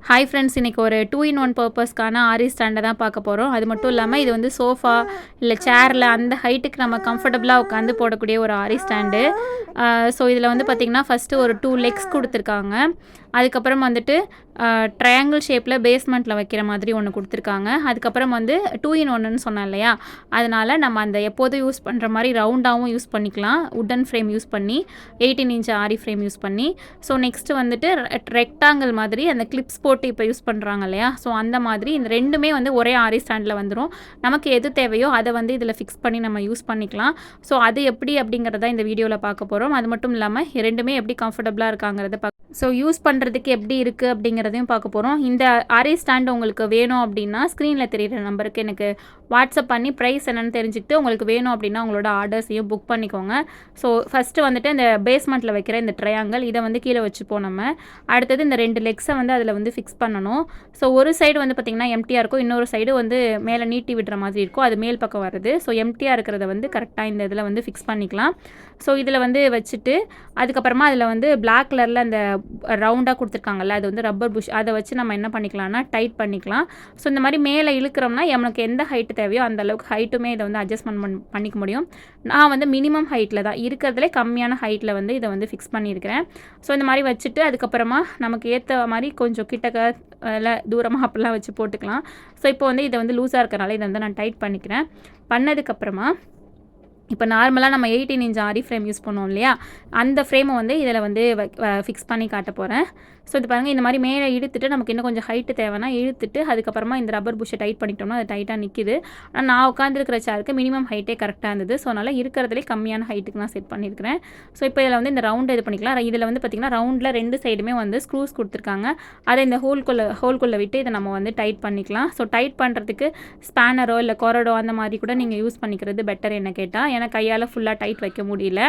Hi friends, இன்றைக்கி ஒரு 2-in-1 பர்பஸ்க்கான ஆரி ஸ்டாண்டை தான் பார்க்க போகிறோம். அது மட்டும் இல்லாமல் இது வந்து சோஃபா இல்லை சேரில் அந்த ஹைட்டுக்கு நம்ம கம்ஃபர்டபுளாக உட்காந்து போடக்கூடிய ஒரு ஆரி ஸ்டாண்டு. ஸோ இதில் வந்து பார்த்திங்கன்னா ஃபஸ்ட்டு ஒரு 2 லெக்ஸ் கொடுத்துருக்காங்க. அதுக்கப்புறம் வந்துட்டு ட்ரையாங்கிள் ஷேப்பில் பேஸ்மெண்ட்டில் வைக்கிற மாதிரி ஒன்று கொடுத்துருக்காங்க. அதுக்கப்புறம் வந்து 2-in-1ன்னு சொன்னேன் இல்லையா, அதனால் நம்ம அந்த எப்போதும் யூஸ் பண்ணுற மாதிரி ரவுண்டாகவும் யூஸ் பண்ணிக்கலாம், உட்டன் ஃப்ரேம் யூஸ் பண்ணி 18 இன்ச் ஆரி ஃப்ரேம் யூஸ் பண்ணி. ஸோ நெக்ஸ்ட்டு வந்துட்டு ரெக்டாங்கிள் மாதிரி அந்த கிளிப்ஸ் போட்டு இப்போ யூஸ் பண்ணுறாங்க இல்லையா, ஸோ அந்த மாதிரி இந்த ரெண்டுமே வந்து ஒரே ஆரி ஸ்டாண்டில் வந்துடும். நமக்கு எது தேவையோ அதை வந்து இதில் ஃபிக்ஸ் பண்ணி நம்ம யூஸ் பண்ணிக்கலாம். ஸோ அது எப்படி அப்படிங்கிறத இந்த வீடியோவில் பார்க்க போகிறோம். அது மட்டும் இல்லாமல் ரெண்டுமே எப்படி கம்ஃபர்டபுளாக இருக்காங்கிறத ஸோ யூஸ் பண்ணுறதுக்கு எப்படி இருக்குது அப்படிங்கிறதையும் பார்க்க போகிறோம். இந்த ஆரி ஸ்டாண்ட் உங்களுக்கு வேணும் அப்படின்னா ஸ்க்ரீனில் தெரிகிற நம்பருக்கு எனக்கு வாட்ஸ்அப் பண்ணி ப்ரைஸ் என்னென்னு தெரிஞ்சுக்கிட்டு உங்களுக்கு வேணும் அப்படின்னா உங்களோட ஆர்டர்ஸையும் புக் பண்ணிக்கோங்க. ஸோ ஃபஸ்ட்டு வந்துட்டு இந்த பேஸ்மெண்ட்டில் வைக்கிற இந்த ட்ரையாங்கிள் இதை வந்து கீழே வச்சுப்போம் நம்ம. அடுத்தது இந்த 2 லெக்ஸை வந்து அதில் வந்து ஃபிக்ஸ் பண்ணணும். ஸோ ஒரு சைடு வந்து பார்த்திங்கன்னா எம்டியாக இருக்கும், இன்னொரு சைடு வந்து மேலே நீட்டி விடுற மாதிரி இருக்கும், அது மேல் பக்கம் வருது. ஸோ எம்டியாக இருக்கிறத வந்து கரெக்டாக இந்த இதில் வந்து ஃபிக்ஸ் பண்ணிக்கலாம். ஸோ இதில் வந்து வச்சுட்டு அதுக்கப்புறமா அதில் வந்து பிளாக் கலரில் அந்த ரவுண்டாக கொடுத்துருக்காங்கல்ல, அது வந்து ரப்பர் புஷ், அதை வச்சு நம்ம என்ன பண்ணிக்கலாம்னா டைட் பண்ணிக்கலாம். ஸோ இந்த மாதிரி மேலே இழுக்கிறோம்னா நமக்கு எந்த ஹைட்டு தேவையோ அந்த அளவுக்கு ஹைட்டுமே இதை வந்து அட்ஜஸ்ட்மெண்ட் பண்ணிக்க முடியும். நான் வந்து மினிமம் ஹைட்டில் தான், இருக்கிறதுலே கம்மியான ஹைட்டில் வந்து இதை வந்து ஃபிக்ஸ் பண்ணியிருக்கிறேன். ஸோ இந்த மாதிரி வச்சுட்டு அதுக்கப்புறமா நமக்கு ஏற்ற மாதிரி கொஞ்சம் கிட்டக்க இல்லை தூரமாக அப்படிலாம் வச்சு போட்டுக்கலாம். ஸோ இப்போ வந்து இதை வந்து லூஸாக இருக்கிறனால இதை வந்து நான் டைட் பண்ணிக்கிறேன். பண்ணதுக்கப்புறமா இப்போ நார்மலாக நம்ம 18 இன்ச் ஆரி ஃப்ரேம் யூஸ் பண்ணுவோம் இல்லையா, அந்த ஃப்ரேமை வந்து இதில் வந்து ஃபிக்ஸ் பண்ணி காட்ட போகிறேன். ஸோ இது பாருங்கள், இந்த மாதிரி மேலே இழுத்துட்டு நமக்கு இன்னும் கொஞ்சம் ஹைட்டு தேவைன்னா இழுத்துட்டு அதுக்கப்புறமா இந்த ரப்பர் புஷ்ஷை டைட் பண்ணிட்டோம்னா அது டைட்டாக நிற்கிது. ஆனால் நான் உட்காந்துருக்கிற சேருக்கு மினிமம் ஹைட்டே கரெக்டாக இருந்தது. ஸோ அதனால் இருக்கிறதுலே கம்மியான ஹைட்டுக்கு நான் செட் பண்ணியிருக்கிறேன். ஸோ இப்போ இதில் வந்து இந்த ரவுண்டு இது பண்ணிக்கலாம். இதில் வந்து பார்த்திங்கன்னா ரவுண்டில் 2 சைடுமே வந்து ஸ்க்ரூஸ் கொடுத்துருக்காங்க. அதை இந்த ஹோல்குள்ளே விட்டு இதை நம்ம வந்து டைட் பண்ணிக்கலாம். ஸோ டைட் பண்ணுறதுக்கு ஸ்பேனரோ இல்லை கொரடோ அந்த மாதிரி கூட நீங்கள் யூஸ் பண்ணிக்கிறது பெட்டர் என்ன கேட்டால், ஏன்னா கையால் ஃபுல்லாக டைட் வைக்க முடியல.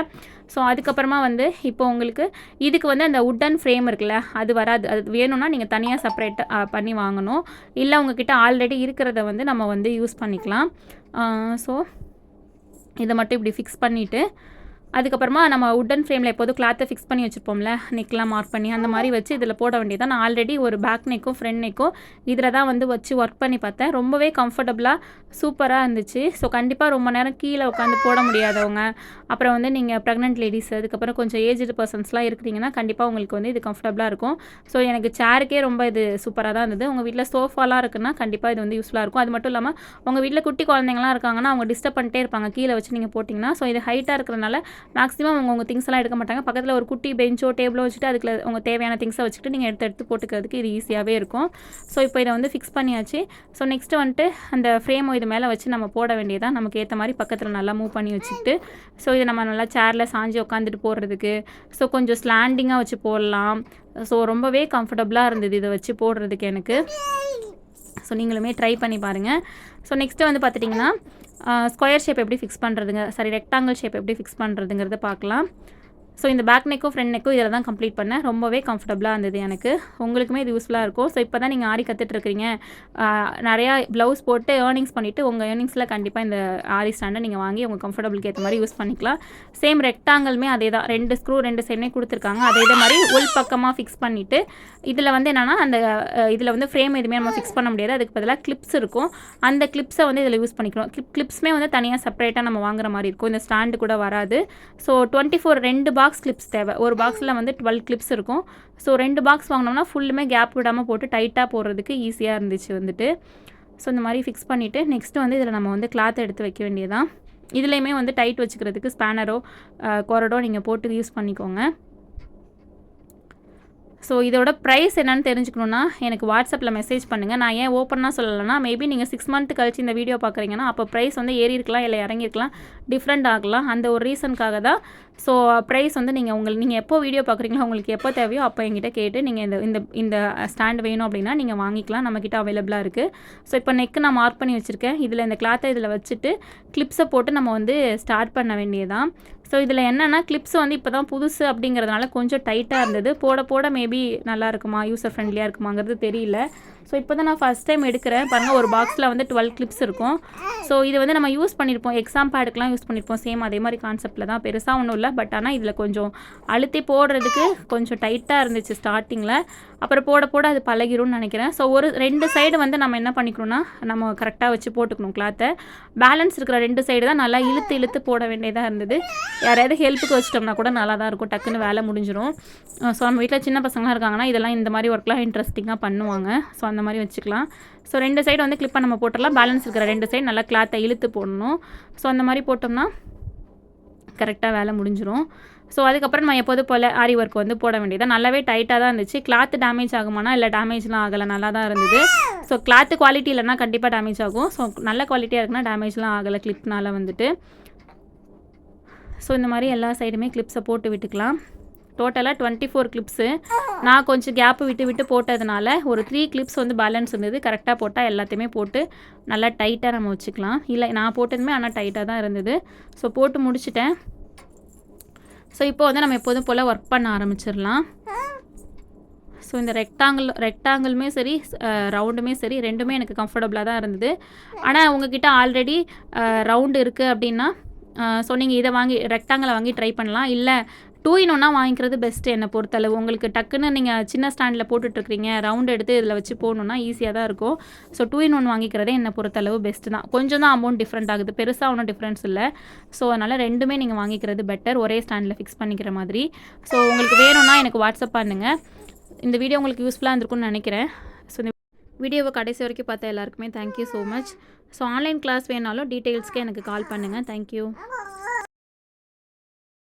ஸோ அதுக்கப்புறமா வந்து இப்போ உங்களுக்கு இதுக்கு வந்து அந்த உட்டன் ஃப்ரேம் இருக்குல்ல, அது வராது. அது வேணும்னா நீங்கள் தனியாக செப்பரேட்டாக பண்ணி வாங்கணும். இல்லை உங்ககிட்ட ஆல்ரெடி இருக்கிறத வந்து நம்ம வந்து யூஸ் பண்ணிக்கலாம். ஸோ இதை மட்டும் இப்படி ஃபிக்ஸ் பண்ணிவிட்டு அதுக்கப்புறமா நம்ம உட்டன் ஃப்ரேமில் எப்போதும் கிளாத்தை ஃபிக்ஸ் பண்ணி வச்சுருப்போம்ல, நெக்லாம் மார்க் பண்ணி அந்த மாதிரி வச்சு இதில் போட வேண்டியதான். நான் ஆல்ரெடி ஒரு பேக் நெக்கும் ஃப்ரண்ட் நெக்கும் இதில் தான் வந்து வச்சு ஒர்க் பண்ணி பார்த்தேன். ரொம்பவே கம்ஃபர்டபுளாக சூப்பராக இருந்துச்சு. ஸோ கண்டிப்பாக ரொம்ப நேரம் கீழே உட்காந்து போட முடியாதவங்க, அப்புறம் வந்து நீங்கள் ப்ரெக்னென்ட் லேடிஸ், அதுக்கப்புறம் கொஞ்சம் ஏஜ்டு பர்சன்ஸ்லாம் இருக்கிறீங்கன்னா கண்டிப்பாக உங்களுக்கு வந்து இது கம்ஃபர்டபுளாக இருக்கும். ஸோ எனக்கு சேருக்கே ரொம்ப இது சூப்பராக தான் இருந்தது. உங்கள் வீட்டில் சோஃபாலாம் இருக்குன்னா கண்டிப்பாக இது வந்து யூஸ்ஃபுல்லாக இருக்கும். அது மட்டும் இல்லாமல் உங்கள் வீட்டில் குட்டி குழந்தைங்களாம் இருக்காங்கன்னா அவங்க டிஸ்டர்ப் பண்ணிட்டே இருப்பாங்க கீழே வச்சு நீங்கள் போட்டிங்கன்னா. ஸோ இது ஹைட்டாக இருக்கிறனால மேக்ஸிமம் உங்கள் திங்ஸ் எல்லாம் எடுக்க மாட்டாங்க. பக்கத்தில் ஒரு குட்டி பெஞ்சோ டேபிளோ வச்சுட்டு அதுக்கு உங்கள் தேவையான திங்ஸை வச்சுட்டு நீங்கள் எடுத்து போட்டுக்கிறதுக்கு இது ஈஸியாகவே இருக்கும். ஸோ இப்போ இதை வந்து ஃபிக்ஸ் பண்ணியாச்சு. ஸோ நெக்ஸ்ட்டு வந்துட்டு அந்த ஃப்ரேமோ இது மேலே வச்சு நம்ம போட வேண்டியதான். நமக்கு ஏற்ற மாதிரி பக்கத்தில் நல்லா மூவ் பண்ணி வச்சுக்கிட்டு, ஸோ இதை நம்ம நல்லா சேரில் சாஞ்சி உட்காந்துட்டு போடுறதுக்கு ஸோ கொஞ்சம் ஸ்லாண்டிங்காக வச்சு போடலாம். ஸோ ரொம்பவே கம்ஃபர்டபுளாக இருந்தது இதை வச்சு போடுறதுக்கு எனக்கு. ஸோ நீங்களுமே ட்ரை பண்ணி பாருங்கள். ஸோ நெக்ஸ்ட்டு வந்து பார்த்துட்டிங்கன்னா ஸ்கொயர் ஷேப் எப்படி ஃபிக்ஸ் பண்ணுறதுங்க, ரெக்டாங்கிள் ஷேப் எப்படி ஃபிக்ஸ் பண்ணுறதுங்கிறத பார்க்கலாம். ஸோ இந்த பேக் நெக்கும் ஃப்ரண்ட் நெக்கும் இதில் தான் கம்ப்ளீட் பண்ணேன். ரொம்பவே கம்ஃபர்டபுளாக இருந்தது எனக்கு. உங்களுக்குமே இது யூஸ்ஃபுல்லாக இருக்கும். ஸோ இப்போ தான் நீங்கள் ஆரி கற்றுட்ருக்கிறீங்க, நிறையா ப்ளவுஸ் போட்டு ஏர்னிங்ஸ் பண்ணிவிட்டு உங்கள் ஏர்னிங்ஸில் கண்டிப்பாக இந்த ஆரி ஸ்டாண்டை நீங்கள் வாங்கி உங்கள் கம்ஃபர்டபுளுக்கு ஏற்ற மாதிரி யூஸ் பண்ணிக்கலாம். சேம் ரெக்டாங்கிளுமே அதே தான், 2 ஸ்க்ரூ 2 சைடுமே கொடுத்துருக்காங்க. அதே மாதிரி உள் பக்கமாக ஃபிக்ஸ் பண்ணிவிட்டு இதில் வந்து என்னென்னா அந்த இதில் வந்து ஃப்ரேம் எதுவுமே நம்ம ஃபிக்ஸ் பண்ண முடியாது, அதுக்கு பதிலாக கிளிப்ஸ் இருக்கும். அந்த கிளிப்ஸை வந்து இதில் யூஸ் பண்ணிக்கணும். கிளிப்ஸுமே வந்து தனியாக செப்பரேட்டாக நம்ம வாங்குற மாதிரி இருக்கும். இந்த ஸ்டாண்டு கூட வராது. ஸோ 24 2 பாக்ஸ் கிளிப்ஸ் தேவை. ஒரு பாக்ஸில் வந்து 12 கிளிப்ஸ் இருக்கும். ஸோ 2 பாக்ஸ் வாங்கினோம்னா ஃபுல்லுமே கேப் விடாமல் போட்டு டைட்டாக போடுறதுக்கு ஈஸியாக இருந்துச்சு வந்துட்டு. ஸோ இந்த மாதிரி ஃபிக்ஸ் பண்ணிவிட்டு நெக்ஸ்ட்டு வந்து இதில் நம்ம வந்து கிளாத்தை எடுத்து வைக்க வேண்டியதான். இதுலேயுமே வந்து டைட் வச்சுக்கிறதுக்கு ஸ்பேனரோ கொரடோ நீங்கள் போட்டு யூஸ் பண்ணிக்கோங்க. ஸோ இதோட ப்ரைஸ் என்னென்னு தெரிஞ்சுக்கணுன்னா எனக்கு வாட்ஸ்அப்பில் மெசேஜ் பண்ணுங்கள். நான் ஏன் ஓப்பனாக சொல்லலைன்னா, மேபி நீங்கள் 6 மந்த் கழிச்சு இந்த வீடியோ பார்க்குறீங்கன்னா அப்போ ப்ரைஸ் வந்து ஏறி இருக்கலாம் இல்லை இறங்கியிருக்கலாம், டிஃப்ரெண்ட் ஆகலாம். அந்த ஒரு ரீசனுக்காக தான். ஸோ ப்ரைஸ் வந்து நீங்கள் எப்போ வீடியோ பார்க்குறீங்களோ உங்களுக்கு எப்போ தேவையோ அப்போ என்கிட்ட கேட்டு நீங்கள் இந்த ஸ்டாண்ட் வேணும் அப்படின்னா நீங்கள் வாங்கிக்கலாம். நம்மக்கிட்ட அவைலபிளாக இருக்குது. ஸோ இப்போ நெக்கு நான் மார்க் பண்ணி வச்சுருக்கேன். இதில் இந்த கிளாத்தை இதில் வச்சுட்டு கிளிப்ஸை போட்டு நம்ம வந்து ஸ்டார்ட் பண்ண வேண்டியதான். ஸோ ஸோ இதில் என்னென்னா கிளிப்ஸ் வந்து இப்போ தான் புதுசு அப்படிங்கிறதுனால கொஞ்சம் டைட்டாக இருந்தது. போட போட மேபி நல்லா இருக்குமா, யூசர் ஃப்ரெண்ட்லியாக இருக்குமாங்கிறது தெரியல. ஸோ இப்போ தான் நான் ஃபஸ்ட் டைம் எடுக்கிறேன். பாருங்கள், ஒரு பாக்ஸில் வந்து 12 கிளிப்ஸ் இருக்கும். ஸோ இது வந்து நம்ம யூஸ் பண்ணியிருப்போம், எக்ஸாம் பேடுக்கெலாம் யூஸ் பண்ணியிருப்போம். சேம் அதே மாதிரி கான்செப்டில் தான், பெருசாக ஒன்றும் இல்லை. பட் ஆனால் இதில் கொஞ்சம் அழுத்தி போடுறதுக்கு கொஞ்சம் டைட்டாக இருந்துச்சு ஸ்டார்டிங்கில். அப்புறம் போட போட அது பழகிரும்னு நினைக்கிறேன். ஸோ ஒரு 2 சைடு வந்து நம்ம என்ன பண்ணிக்கணும்னா நம்ம கரெக்டாக வச்சு போட்டுக்கணும் கிளாத்தை. பேலன்ஸ் இருக்கிற 2 சைடு தான் நல்லா இழுத்து இழுத்து போட வேண்டியதாக இருந்தது. யாராவது ஹெல்ப்புக்கு வச்சிட்டோம்னா கூட நல்லா தான் இருக்கும், டக்குன்னு வேலை முடிஞ்சிடும். ஸோ நம்ம வீட்டில் சின்ன பசங்களாம் இருக்காங்கன்னா இதெல்லாம் இந்த மாதிரி ஒர்க்லாம் இன்ட்ரெஸ்டிங்காக பண்ணுவாங்க. ஸோ அந்த மாதிரி வச்சுக்கலாம். ஸோ 2 சைடு வந்து கிளிப்பை நம்ம போட்டுடலாம். பேலன்ஸ் இருக்கிற 2 சைடு நல்லா கிளாத்தை இழுத்து போடணும். ஸோ அந்த மாதிரி போட்டோம்னா கரெக்டாக வேலை முடிஞ்சிடும். ஸோ அதுக்கப்புறம் நம்ம எப்போது போல் ஆரி ஒர்க் வந்து போட வேண்டியது. நல்லாவே டைட்டாக தான் இருந்துச்சு. கிளாத்து டேமேஜ் ஆகுமானா இல்லை, டேமேஜ்லாம் ஆகலை, நல்லா தான் இருந்தது. ஸோ கிளாத்து குவாலிட்டி இல்லைனா கண்டிப்பாக டேமேஜ் ஆகும். ஸோ நல்ல குவாலிட்டியாக இருக்குன்னா டேமேஜ்லாம் ஆகலை கிளிப்னால் வந்துட்டு. ஸோ இந்த மாதிரி எல்லா சைடுமே கிளிப்ஸை போட்டு விட்டுக்கலாம். டோட்டலாக 24 கிளிப்ஸு. நான் கொஞ்சம் கேப்பு விட்டு விட்டு போட்டதுனால ஒரு 3 கிளிப்ஸ் வந்து பேலன்ஸ் இருந்தது. கரெக்டாக போட்டால் எல்லாத்தையுமே போட்டு நல்லா டைட்டாக நம்ம வச்சுக்கலாம். இல்லை, நான் போட்டதுமே ஆனால் டைட்டாக தான் இருந்தது. ஸோ போட்டு முடிச்சிட்டேன். ஸோ இப்போ வந்து நம்ம எப்போதும் போல் ஒர்க் பண்ண ஆரம்பிச்சிடலாம். ஸோ இந்த ரெக்டாங்கிளுமே சரி, ரவுண்டுமே சரி, ரெண்டுமே எனக்கு கம்ஃபர்டபுளாக தான் இருந்தது. ஆனால் உங்ககிட்ட ஆல்ரெடி ரவுண்டு இருக்குது அப்படின்னா ஸோ நீங்கள் இதை வாங்கி ரெக்டாங்கிளை வாங்கி ட்ரை பண்ணலாம். இல்லை 2 in 1 வாங்கிக்கிறது பெஸ்ட்டு என்னை பொறுத்தளவு. உங்களுக்கு டக்குன்னு நீங்கள் சின்ன ஸ்டாண்டில் போட்டுட்ருக்கிறீங்க, ரவுண்ட் எடுத்து இதில் வச்சு போடணுன்னா ஈஸியாக தான் இருக்கும். ஸோ 2 in 1 வாங்கிக்கிறதே என்னை பொறுத்தளவு பெஸ்ட்டு தான். கொஞ்சம் தான் அமௌண்ட் டிஃப்ரெண்ட் ஆகுது, பெருசாக ஒன்றும் டிஃப்ரென்ஸ் இல்லை. ஸோ அதனால் ரெண்டுமே நீங்கள் வாங்கிக்கிறது பெட்டர், ஒரே ஸ்டாண்டில் ஃபிக்ஸ் பண்ணிக்கிற மாதிரி. ஸோ உங்களுக்கு வேணும்னா எனக்கு வாட்ஸ்அப் பண்ணுங்கள். இந்த வீடியோ உங்களுக்கு யூஸ்ஃபுல்லாக இருந்திருக்கும்னு நினைக்கிறேன். ஸோ இந்த வீடியோவை கடைசி வரைக்கும் பார்த்த எல்லாருக்குமே thank you so much. So online class வேணாலும் டீட்டெயில்ஸ்க்கு எனக்கு கால் பண்ணுங்கள். தேங்க்யூ.